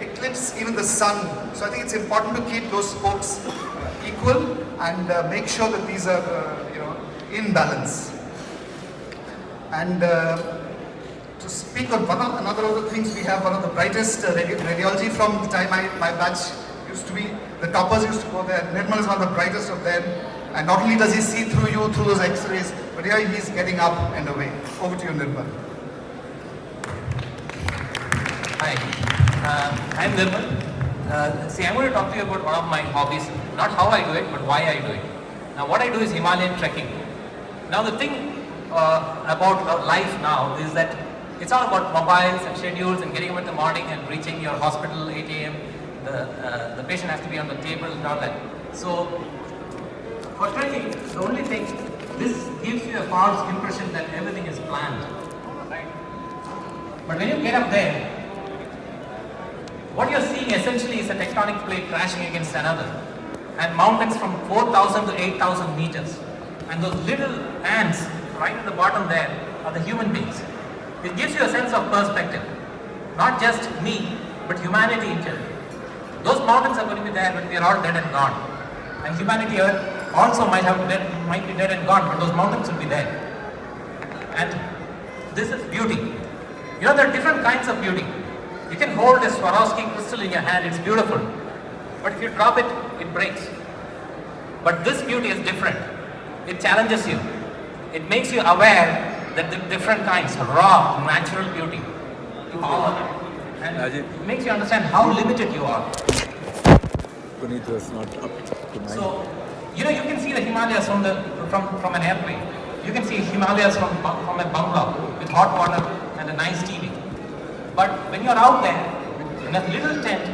eclipse even the sun. So I think it's important to keep those spokes equal and make sure that these are in balance. And to speak on another of the things, we have one of the brightest radiology from the time my batch used to be. The toppers used to go there. Nirmal is one of the brightest of them. And not only does he see through you through those X-rays, but here he's getting up and away. Over to you, Nirmal. Hi, I'm Nirmal. I'm going to talk to you about one of my hobbies. Not how I do it, but why I do it. Now, what I do is Himalayan trekking. Now, the thing about our life now is that it's all about mobiles and schedules and getting up in the morning and reaching your hospital 8 a.m. The patient has to be on the table and all that. So, for trekking, the only thing, this gives you a false impression that everything is planned. Right? But when you get up there, what you're seeing essentially is a tectonic plate crashing against another, and mountains from 4,000 to 8,000 meters. And those little ants right at the bottom there are the human beings. It gives you a sense of perspective. Not just me, but humanity in general. Those mountains are going to be there when we are all dead and gone. And humanity also might be dead and gone, but those mountains will be there. And this is beauty. There are different kinds of beauty. You can hold a Swarovski crystal in your hand, it's beautiful. But if you drop it, it breaks. But this beauty is different. It challenges you. It makes you aware that the different kinds, raw, natural beauty, and it makes you understand how limited you are. Puneet was not up to mine. So, you can see the Himalayas from an airplane. You can see Himalayas from a bungalow with hot water and a nice TV. But when you're out there in a little tent,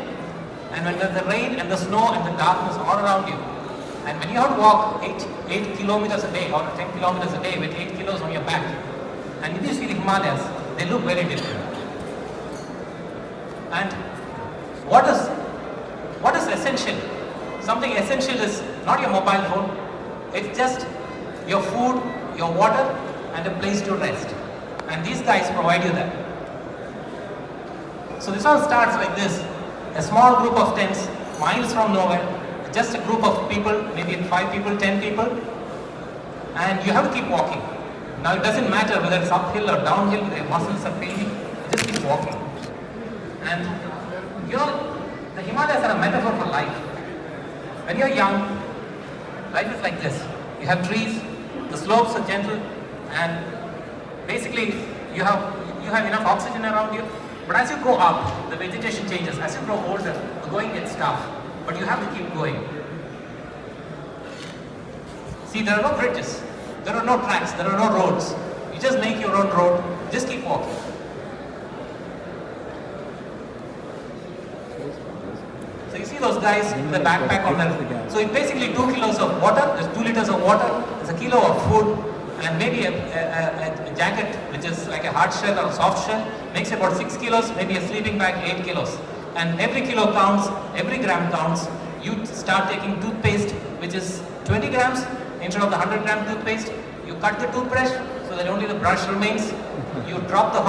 and when there's the rain and the snow and the darkness all around you, and when you have to walk 8 kilometers a day or 10 kilometers a day with 8 kilos on your back, and if you see the Himalayas, they look very different. And what is essential? Something essential is not your mobile phone, it's just your food, your water, and a place to rest. And these guys provide you that. So this all starts like this, a small group of tents, miles from nowhere, just a group of people, maybe 5 people, 10 people, and you have to keep walking. Now it doesn't matter whether it's uphill or downhill, your muscles are paining, you just keep walking. And the Himalayas are a metaphor for life. When you're young, life is like this. You have trees, the slopes are gentle, and basically you have enough oxygen around you. But as you grow up, the vegetation changes. As you grow older, the going gets tough. But you have to keep going. See, there are no bridges, there are no tracks, there are no roads. You just make your own road, just keep walking. So you see those guys with the backpack on them. So it's basically 2 kilos of water, there's 2 liters of water, there's a kilo of food, and maybe a jacket which is like a hard shell or a soft shell, makes about 6 kilos, maybe a sleeping bag 8 kilos. And every kilo counts, every gram counts. You start taking toothpaste which is 20 grams instead of the 100 gram toothpaste. You cut the toothbrush so that only the brush remains. You drop the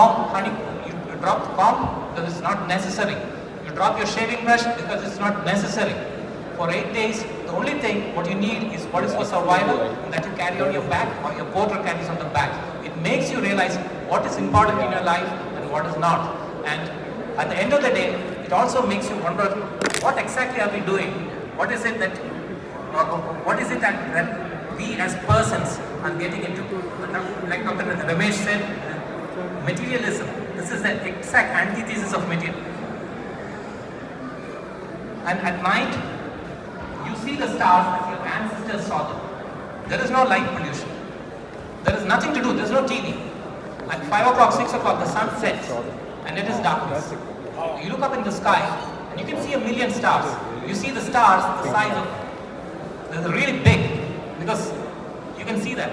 you drop the comb because it's not necessary. You drop your shaving brush because it's not necessary. For 8 days, the only thing what you need is what is for survival and that you carry on your back or your porter carries on the back. It makes you realize what is important in your life and what is not. And at the end of the day, it also makes you wonder what exactly are we doing? What is it that we as persons are getting into? Like Dr. Ramesh said, materialism. This is the exact antithesis of material. And at night, you see the stars as your ancestors saw them. There is no light pollution. There is nothing to do. There is no TV. At 5 o'clock, 6 o'clock, the sun sets and it is darkness. You look up in the sky and you can see 1,000,000 stars. You see the stars the size of, they're really big because you can see that.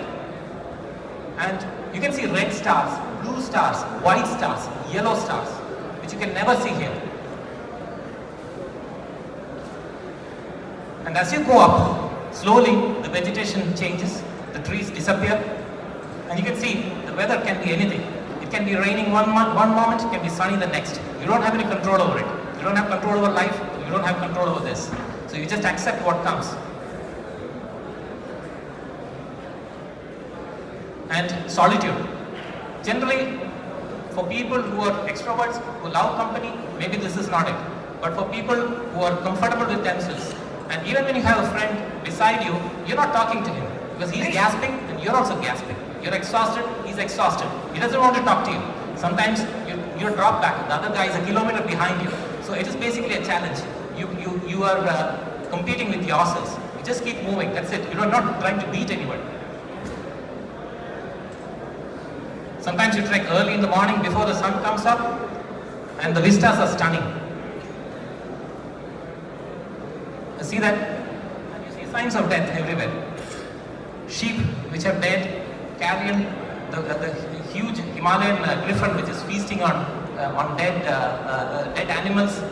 And you can see red stars, blue stars, white stars, yellow stars, which you can never see here. And as you go up, slowly the vegetation changes, the trees disappear, and you can see the weather can be anything. It can be raining one moment, it can be sunny the next. You don't have any control over it. You don't have control over life. You don't have control over this. So you just accept what comes. And solitude. Generally, for people who are extroverts, who love company, maybe this is not it. But for people who are comfortable with themselves, and even when you have a friend beside you, you're not talking to him because he's gasping and you're also gasping. You're exhausted, he's exhausted. He doesn't want to talk to you. Sometimes you drop back, the other guy is a kilometer behind you. So it is basically a challenge. You are competing with yourselves. You just keep moving, that's it. You're not trying to beat anyone. Sometimes you trek early in the morning before the sun comes up and the vistas are stunning. You see that? And you see signs of death everywhere. Sheep which have died, carrion, the huge Himalayan griffin which is feasting on dead animals.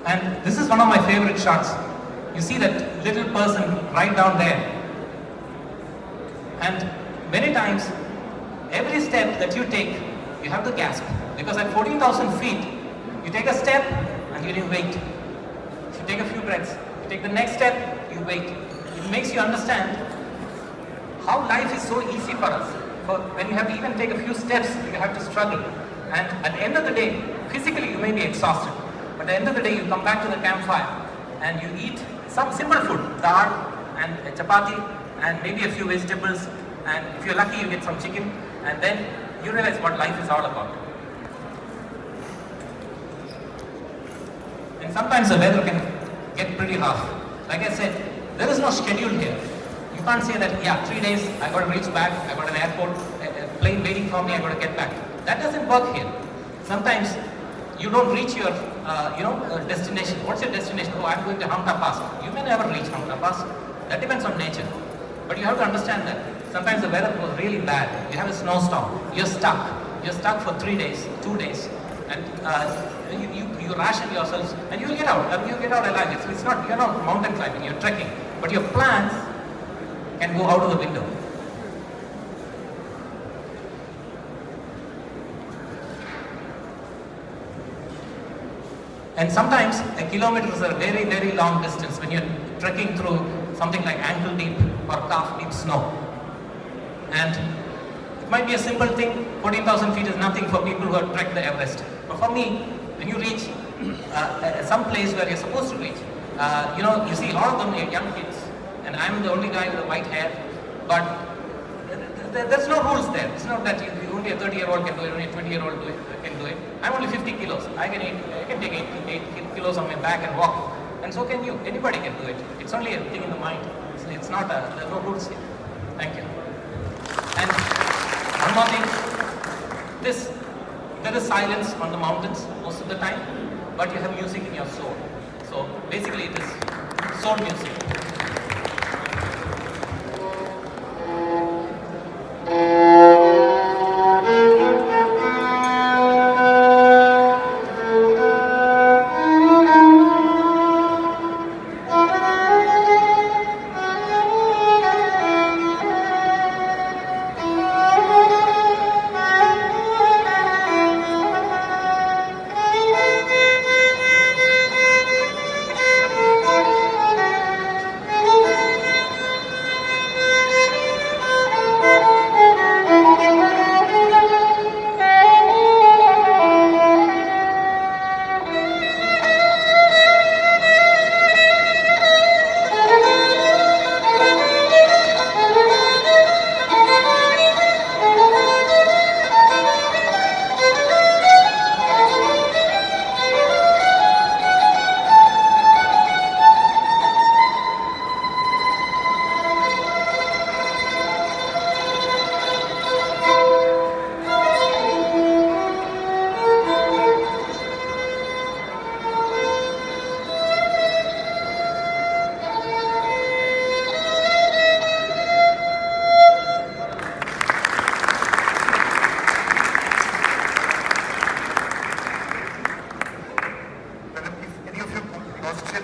And this is one of my favorite shots. You see that little person right down there. And many times, every step that you take, you have to gasp. Because at 14,000 feet, you take a step and you wait. You take a few breaths. You take the next step, you wait. It makes you understand how life is so easy for us. For when you have to even take a few steps, you have to struggle. And at the end of the day, physically you may be exhausted. But at the end of the day, you come back to the campfire and you eat some simple food, dal and a chapati and maybe a few vegetables, and if you're lucky you get some chicken, and then you realize what life is all about. And sometimes the weather can get pretty rough. Like I said, there is no schedule here. You can't say that, yeah, 3 days, I got to reach back, I got an airport, a plane waiting for me, I got to get back. That doesn't work here. Sometimes you don't reach your destination. What's your destination? Oh, I'm going to Hamta Pass. You may never reach Hamta Pass. That depends on nature. But you have to understand that sometimes the weather was really bad. You have a snowstorm. You're stuck. You're stuck for 3 days, 2 days. And you ration yourselves and you'll get out. And you get out alive. It's not, you're not mountain climbing, you're trekking. But your plans can go out of the window. And sometimes a kilometer is a very, very long distance when you're trekking through something like ankle deep or calf deep snow. And it might be a simple thing, 14,000 feet is nothing for people who have trekked the Everest. But for me, when you reach some place where you're supposed to reach, you see a lot of them are young kids, and I'm the only guy with the white hair, but there's no rules there. It's not that only a 30-year-old can do it, only a 20-year-old can do it. I'm only 50 kilos. I can take 8 kilos on my back and walk. And so can you. Anybody can do it. It's only a thing in the mind. It's not there's no rules here. Thank you. And one more thing. There is silence on the mountains most of the time, but you have music in your soul. So basically it is soul music.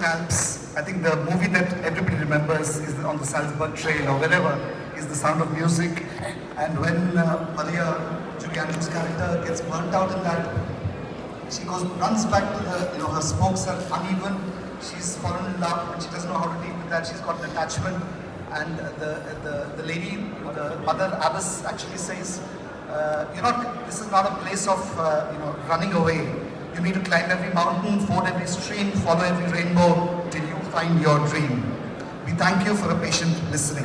Alps, I think the movie that everybody remembers is on the Salzburg Trail or wherever is The Sound of Music. And when Maria, Julie Andrews' character, gets burnt out in that, she runs back to her spokes are uneven. She's fallen in love and she doesn't know how to deal with that. She's got an attachment. And the lady, the mother abbess, actually says, this is not a place of running away. You need to climb every mountain, ford every stream, follow every rainbow till you find your dream. We thank you for a patient listening.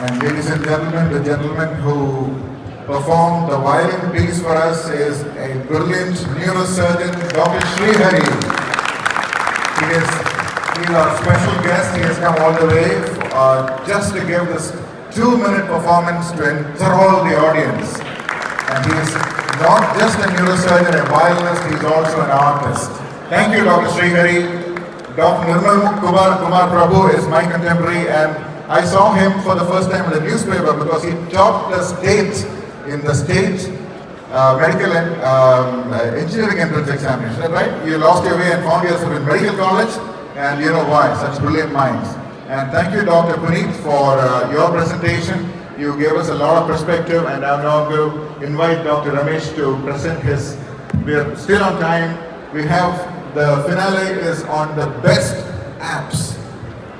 And ladies and gentlemen, the gentleman who performed the violin piece for us is a brilliant neurosurgeon, Dr. Srihari. He's our special guest. He has come all the way just to give this 2-minute performance to enthrall the audience. And he is not just a neurosurgeon, a violinist, he is also an artist. Thank you, Dr. Srihari. Dr. Nirmal Kumar Prabhu is my contemporary, and I saw him for the first time in the newspaper because he topped the state in the state medical and engineering entrance examination. Is that right? You lost your way and found yourself in medical college, and you know why, such brilliant minds. And thank you, Dr. Puneet, for your presentation. You gave us a lot of perspective, and I'm now going to invite Dr. Ramesh to present his. We're still on time. We have the finale is on the best apps,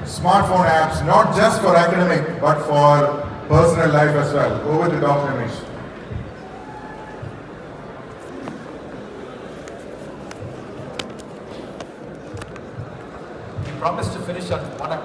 smartphone apps, not just for academic, but for personal life as well. Over to Dr. Ramesh. We promised to finish on 1 o'clock.